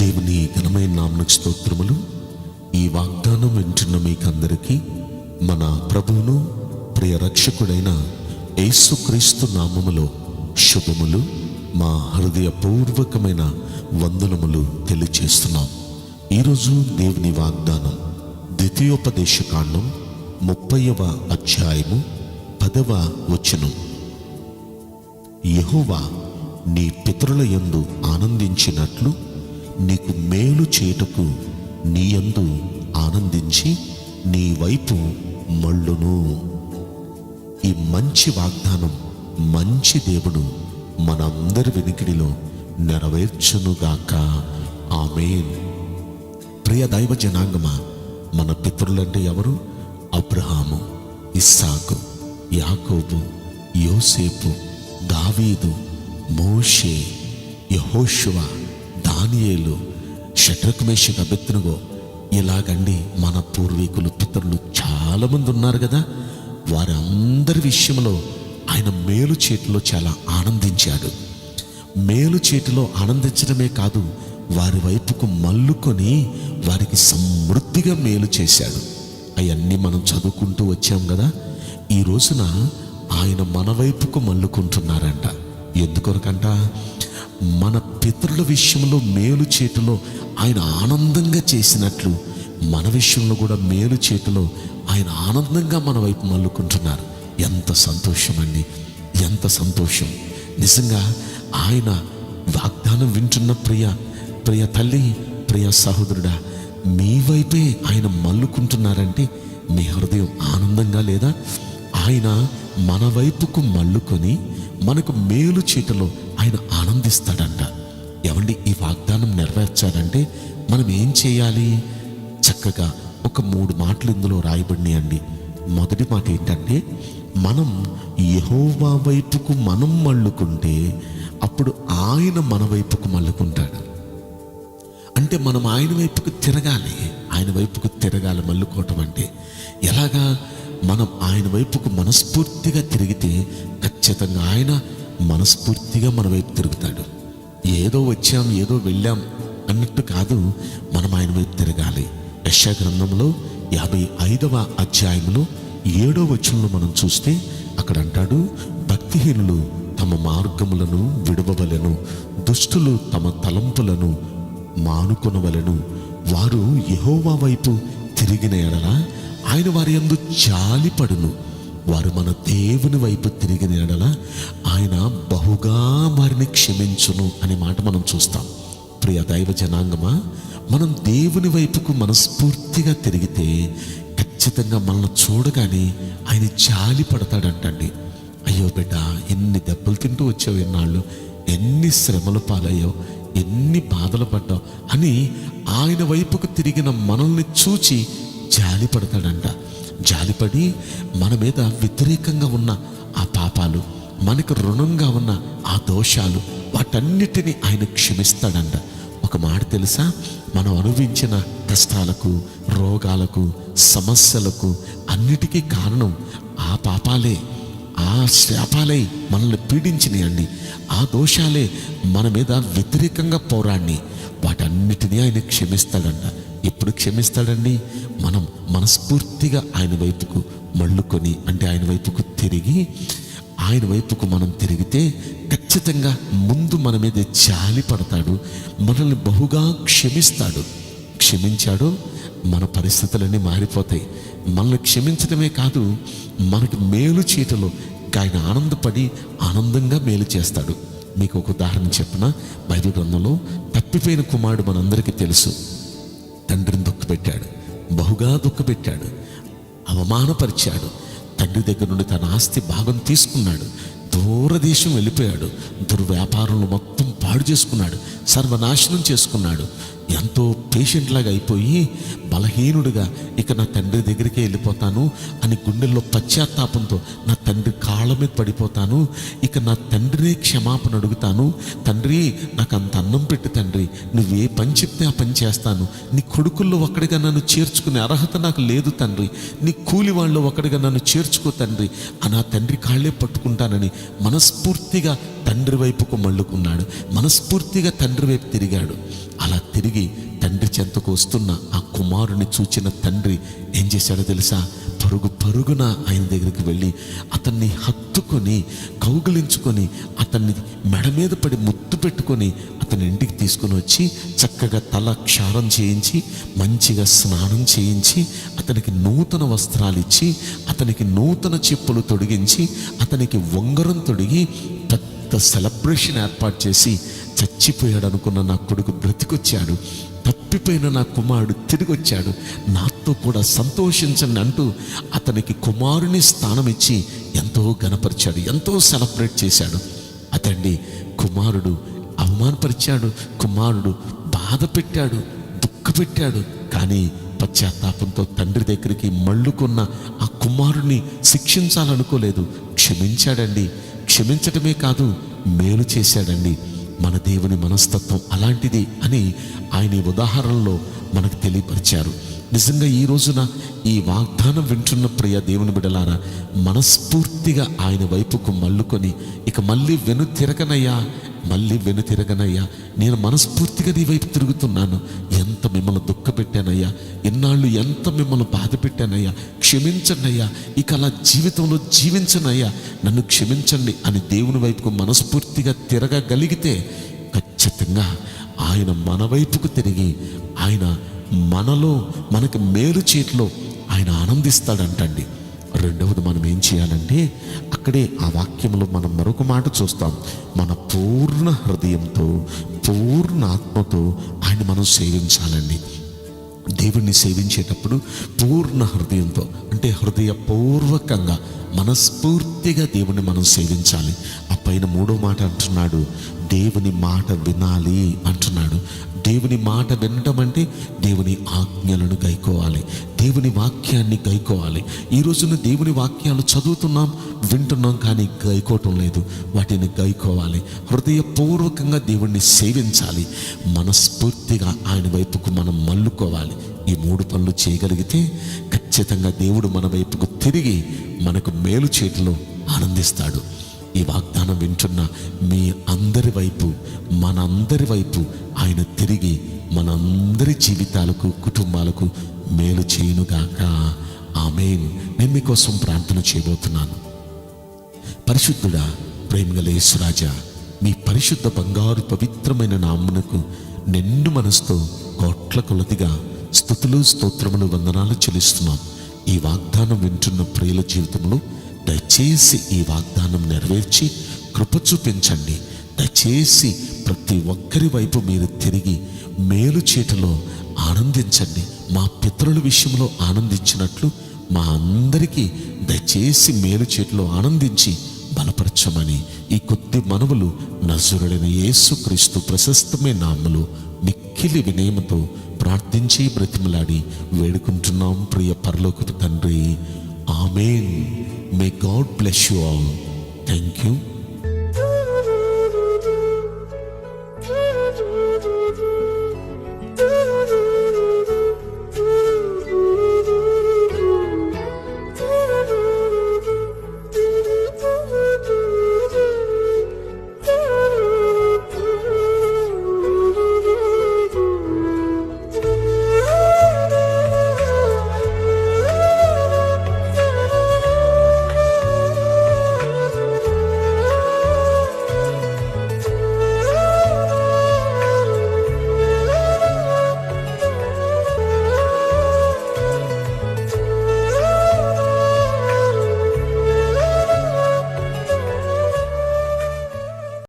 దేవుని ఘనమైన నామమునకు స్తోత్రములు. ఈ వాగ్దానం వింటున్న మీకందరికీ మన ప్రభువును ప్రియ రక్షకుడైన యేసుక్రీస్తు నామములో శుభములు, మా హృదయపూర్వకమైన వందనములు తెలియచేస్తున్నాం. ఈరోజు దేవుని వాగ్దానం ద్వితీయోపదేశకాండం 30వ అధ్యాయము 10వ వచనం. యెహోవా నీ పితరుల యందు ఆనందించినట్లు నీకు మేలు చేయుటకు నీ యందు ఆనందించి నీ వైపు మళ్ళును. ఈ మంచి వాగ్దానం మంచి దేవుడు మనందరి వినికిడిలో నెరవేర్చునుగాక. ఆమేన్. ప్రియ దైవ జనాంగమా, మన పితరులంటే ఎవరు? అబ్రహాము, ఇస్సాకు, యాకోబు, యోసేపు, దావీదు, మోషే, యెహోషువ, దానియేలు, షడ్రక్ మేషక్ అబేద్నెగో, ఇలాగండి మన పూర్వీకులు పితరులు చాలామంది ఉన్నారు కదా. వారందరి విషయంలో ఆయన మేలు చేతిలో చాలా ఆనందించాడు. మేలు చేతిలో ఆనందించడమే కాదు, వారి వైపుకు మల్లుకొని వారికి సమృద్ధిగా మేలు చేశాడు. అవన్నీ మనం చదువుకుంటూ వచ్చాం కదా. ఈ రోజున ఆయన మన వైపుకు మల్లుకుంటున్నారంట. ఎందుకొరకంట? మన పితరుల విషయంలో మేలు చేతిలో ఆయన ఆనందంగా చేసినట్లు మన విషయంలో కూడా మేలు చేతిలో ఆయన ఆనందంగా మన వైపు మల్లుకుంటున్నారు. ఎంత సంతోషం అండి, ఎంత సంతోషం. నిజంగా ఆయన వాగ్దానం వింటున్న ప్రియ తల్లి, ప్రియ సహోదరుడా, మీ వైపే ఆయన మల్లుకుంటున్నారంటే మీ హృదయం ఆనందంగా లేదా? ఆయన మన వైపుకు మల్లుకొని మనకు మేలు చేతిలో ఆయన ఆనందిస్తాడంట. ఏమండి, ఈ వాగ్దానం నెరవేర్చాలంటే మనం ఏం చేయాలి? చక్కగా ఒక 3 మాటలు ఇందులో రాయబడినాయండి. మొదటి మాట ఏంటంటే, మనం యెహోవా వైపుకు మనం మల్లుకుంటే అప్పుడు ఆయన మన వైపుకు మల్లుకుంటాడు. అంటే మనం ఆయన వైపుకు తిరగాలి. ఆయన వైపుకు తిరగాలి. మల్లుకోవటం అంటే ఎలాగా? మనం ఆయన వైపుకు మనస్ఫూర్తిగా తిరిగితే ఖచ్చితంగా ఆయన మనస్ఫూర్తిగా మన వైపు తిరుగుతాడు. ఏదో వచ్చాం, ఏదో వెళ్ళాం అన్నట్టు కాదు, మనం ఆయన వైపు తిరగాలి. యెషయా గ్రంథంలో 55వ అధ్యాయంలో 7వ వచనంలో మనం చూస్తే అక్కడ అంటాడు, భక్తిహీనులు తమ మార్గములను విడవవలెను, దుష్టులు తమ తలంపులను మానుకొనవలెను. వారు యెహోవా వైపు తిరిగిన ఎడల ఆయన వారి యందు జాలిపడును. వారు మన దేవుని వైపు తిరిగిన ఎడల ఆయన బహుగా వారిని క్షమించును అనే మాట మనం చూస్తాం. ప్రియ దైవ జనాంగమా, మనం దేవుని వైపుకు మనస్ఫూర్తిగా తిరిగితే ఖచ్చితంగా మనల్ని చూడగానే ఆయన జాలి పడతాడంటండి. అయ్యో బిడ్డ, ఎన్ని దెబ్బలు తింటూ వచ్చావు, ఎన్నాళ్ళు ఎన్ని శ్రమలు పాలయ్యావు, ఎన్ని బాధలు పడ్డావు అని ఆయన వైపుకు తిరిగిన మనల్ని చూచి జాలి పడతాడంట. జాలిపడి మన మీద వ్యతిరేకంగా ఉన్న ఆ పాపాలు, మనకు రుణంగా ఉన్న ఆ దోషాలు, వాటన్నిటినీ ఆయన క్షమిస్తాడంట. ఒక మాట తెలుసా? మనం అనుభవించిన కష్టాలకు, రోగాలకు, సమస్యలకు అన్నిటికీ కారణం ఆ పాపాలే, ఆ శాపాలే మనల్ని పీడించినాయండి. ఆ దోషాలే మన మీద వ్యతిరేకంగా పోరాడిని. వాటన్నిటినీ ఆయన క్షమిస్తాడంట. ఎప్పుడు క్షమిస్తాడండి? మనం మనస్ఫూర్తిగా ఆయన వైపుకు మళ్ళుకొని, అంటే ఆయన వైపుకు తిరిగి, ఆయన వైపుకు మనం తిరిగితే ఖచ్చితంగా ముందు మన మీద జాలి పడతాడు, మనల్ని బహుగా క్షమిస్తాడు. క్షమించాడు, మన పరిస్థితులన్నీ మారిపోతాయి. మనల్ని క్షమించడమే కాదు, మనకు మేలు చేయటంలో ఆయన ఆనందపడి ఆనందంగా మేలు చేస్తాడు. మీకు ఒక ఉదాహరణ చెప్పిన, బైబిల్ గ్రంథంలో తప్పిపోయిన కుమారుడు మనందరికీ తెలుసు. తండ్రిని దుఃఖపెట్టాడు, బహుగా దుఃఖపెట్టాడు, అవమానపరిచాడు. తండ్రి దగ్గర నుండి తన ఆస్తి భాగం తీసుకున్నాడు, దూరదేశం వెళ్ళిపోయాడు, దుర్వ్యాపారంలో మొత్తం పాడు చేసుకున్నాడు, సర్వనాశనం చేసుకున్నాడు. ఎంతో పేషెంట్ లాగా అయిపోయి బలహీనుడిగా ఇక నా తండ్రి దగ్గరికే వెళ్ళిపోతాను అని గుండెల్లో పశ్చాత్తాపంతో నా తండ్రి కాళ్ళ మీద పడిపోతాను, ఇక నా తండ్రినే క్షమాపణ అడుగుతాను. తండ్రి, నాకు అంత అన్నం పెట్టి తండ్రి, నువ్వు ఏ పని చెప్తే ఆ పని చేస్తాను. నీ కొడుకుల్లో ఒకడిగా నన్ను చేర్చుకునే అర్హత నాకు లేదు తండ్రి, నీ కూలి వాళ్ళు ఒకడిగా నన్ను చేర్చుకో తండ్రి, ఆ నా తండ్రి కాళ్ళే పట్టుకుంటానని మనస్ఫూర్తిగా తండ్రి వైపుకు మళ్ళుకున్నాడు, మనస్ఫూర్తిగా తండ్రి వైపు తిరిగాడు. అలా తిరిగి తండ్రి చెంతకు వస్తున్న ఆ కుమారుని చూచిన తండ్రి ఏం చేశాడో తెలుసా? పరుగున ఆయన దగ్గరికి వెళ్ళి అతన్ని హత్తుకొని కౌగిలించుకొని అతన్ని మెడ మీద పడి ముద్దు పెట్టుకొని అతని ఇంటికి తీసుకొని వచ్చి చక్కగా తల క్షారం చేయించి మంచిగా స్నానం చేయించి అతనికి నూతన వస్త్రాలు ఇచ్చి అతనికి నూతన చెప్పులు తొడిగించి అతనికి ఉంగరం తొడిగి పెద్ద సెలబ్రేషన్ ఏర్పాటు చేసి, చచ్చిపోయాడు అనుకున్న నా కొడుకు బ్రతికొచ్చాడు, తప్పిపోయిన నా కుమారుడు తిరిగి వచ్చాడు, నాతో కూడా సంతోషించండి అంటూ అతనికి కుమారుని స్థానం ఇచ్చి ఎంతో ఘనపరిచాడు, ఎంతో సెలబ్రేట్ చేశాడు. అతన్ని కుమారుడు అవమానపరిచాడు, కుమారుడు బాధ పెట్టాడు, దుఃఖపెట్టాడు. కానీ పశ్చాత్తాపంతో తండ్రి దగ్గరికి మళ్ళుకున్న ఆ కుమారుని శిక్షించాలనుకోలేదు, క్షమించాడండి. క్షమించటమే కాదు, మేలు చేశాడండి. మన దేవుని మనస్తత్వం అలాంటిది అని ఆయన ఈ ఉదాహరణలో మనకు తెలియపరిచారు. నిజంగా ఈ రోజున ఈ వాగ్దానం వింటున్న ప్రియ దేవుని బిడ్డలారా, మనస్ఫూర్తిగా ఆయన వైపుకు మళ్ళుకొని ఇక మళ్ళీ వెనుతిరగనయ్యా, నేను మనస్ఫూర్తిగా నీ వైపు తిరుగుతున్నాను. ఎంత మిమ్మల్ని దుఃఖపెట్టానయ్యా, ఎన్నాళ్ళు ఎంత మిమ్మల్ని బాధ పెట్టానయ్యా, క్షమించండి అయ్యా, ఇక అలా జీవితంలో జీవించనయ్యా, నన్ను క్షమించండి అని దేవుని వైపుకు మనస్ఫూర్తిగా తిరగగలిగితే ఖచ్చితంగా ఆయన మన వైపుకు తిరిగి ఆయన మనలో మనకి మేలు చేతిలో ఆయన ఆనందిస్తాడంటండి. రెండవది మనం ఏం చేయాలంటే, అక్కడే ఆ వాక్యంలో మనం మరొక మాట చూస్తాం. మన పూర్ణ హృదయంతో పూర్ణ ఆత్మతో ఆయన మనం సేవించాలండి. దేవుణ్ణి సేవించేటప్పుడు పూర్ణ హృదయంతో అంటే హృదయపూర్వకంగా మనస్ఫూర్తిగా దేవుణ్ణి మనం సేవించాలి. ఆ పైన మూడో మాట అంటున్నాడు, దేవుని మాట వినాలి అంటున్నాడు. దేవుని మాట వినటం అంటే దేవుని ఆజ్ఞలను గైకోవాలి, దేవుని వాక్యాన్ని గైకోవాలి. ఈ రోజున దేవుని వాక్యాలు చదువుతున్నాం, వింటున్నాం, కానీ గైకోవటం లేదు. వాటిని గైకోవాలి, హృదయపూర్వకంగా దేవుణ్ణి సేవించాలి, మనస్ఫూర్తిగా ఆయన వైపుకు మనం మళ్ళుకోవాలి. ఈ మూడు పనులు చేయగలిగితే ఖచ్చితంగా దేవుడు మన వైపుకు తిరిగి మనకు మేలు చేతిలో ఆనందిస్తాడు. ఈ వాగ్దానం వింటున్న మీ అందరి వైపు, మనందరి వైపు ఆయన తిరిగి మనందరి జీవితాలకు, కుటుంబాలకు మేలు చేయునుగాక. ఆమేన్. నేను మీకోసం ప్రార్థన చేయబోతున్నాను. పరిశుద్ధుడా, ప్రేమగల యేసురాజా, మీ పరిశుద్ధ బంగారు పవిత్రమైన నామమునకు నిండు మనసుతో కోట్ల కొలదిగా స్తుతులు, స్తోత్రములు, వందనాలు చెల్లిస్తున్నాం. ఈ వాగ్దానం వింటున్న ప్రియుల జీవితంలో దయచేసి ఈ వాగ్దానం నెరవేర్చి కృప చూపించండి. దయచేసి ప్రతి ఒక్కరి వైపు మీరు తిరిగి మేలు చేతిలో ఆనందించండి. మా పితరుల విషయంలో ఆనందించినట్లు మా అందరికీ దయచేసి మేలు చేతిలో ఆనందించి బలపరచమని ఈ కొద్ది మనవులు నజరుడైన యేసుక్రీస్తు ప్రశస్తమైన నామములో మిక్కిలి వినయముతో ప్రార్థించి బ్రతిమలాడి వేడుకుంటున్నాం ప్రియ పరలోకపు తండ్రి. ఆమేన్. May God bless you all. Thank you.